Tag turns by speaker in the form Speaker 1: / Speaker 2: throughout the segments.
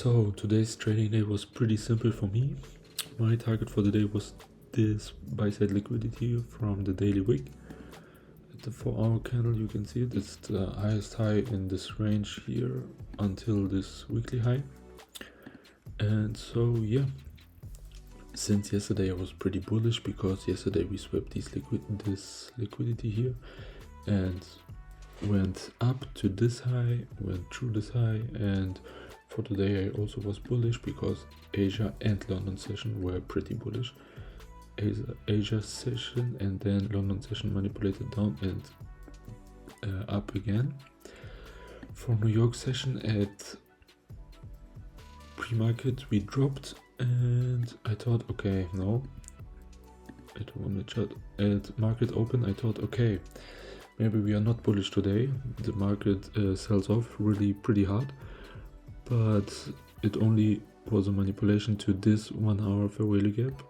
Speaker 1: So today's trading day was pretty simple for me. My target for the day was this buy side liquidity from the daily wick. At the 4-hour candle you can see it, it's the highest high in this range here until this weekly high. And so yeah, since yesterday I was pretty bullish because yesterday we swept this liquidity here and went up to this high, went through this high, and for today I also was bullish because Asia and London session were pretty bullish. Asia session and then London session manipulated down and up again. For New York session at pre-market we dropped and I thought okay, no, at 1 minute chart. At market open I thought okay, maybe we are not bullish today. The market sells off really pretty hard, but it only was a manipulation to this 1 hour fair value gap.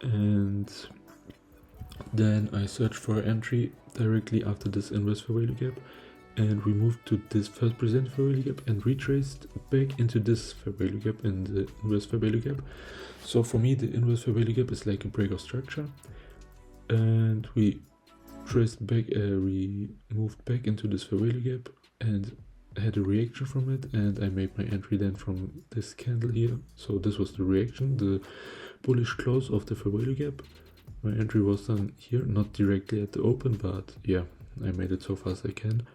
Speaker 1: And then I searched for entry directly after this inverse fair value gap, and we moved to this first present fair value gap and retraced back into this fair value gap and the inverse fair value gap. So for me the inverse fair value gap is like a break of structure, and we traced back, we moved back into this fair value gap and had a reaction from it, and I made my entry then from this candle here. So this was the reaction, the bullish close of the fair value gap. My entry was done here, not directly at the open, but yeah, I made it so fast I can.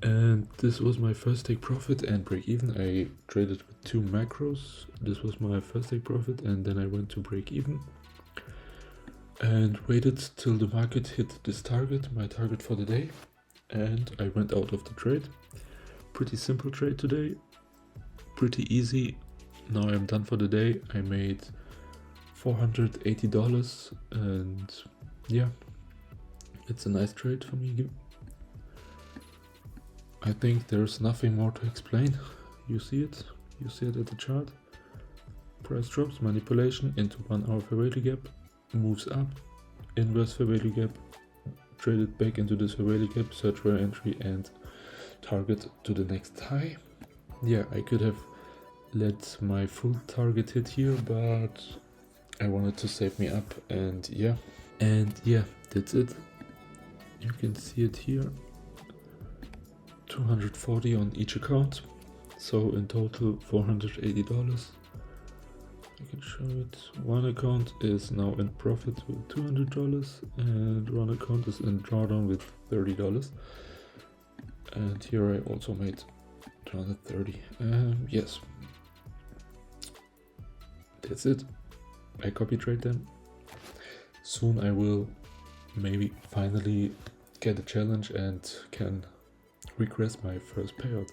Speaker 1: And this was my first take profit and break even. I traded with 2 macros. This was my first take profit, and then I went to break even and waited till the market hit this target, my target for the day, and I went out of the trade. Pretty simple trade today, pretty easy. Now I'm done for the day. I made $480 and yeah, it's a nice trade for me. I think there's nothing more to explain. You see it at the chart. Price drops, manipulation into 1 hour fair value gap, moves up, inverse fair value gap, traded back into this fair value gap, search for entry and target to the next high. Yeah, I could have let my full target hit here, but I wanted to save me up, and yeah, that's it. You can see it here, 240 on each account, so in total $480. I can show it. One account is now in profit with $200 and one account is in drawdown with $30. And here I also made 230. Yes, that's it. I copy trade them. Soon I will maybe finally get a challenge and can request my first payout.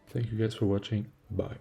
Speaker 1: Thank you guys for watching. Bye.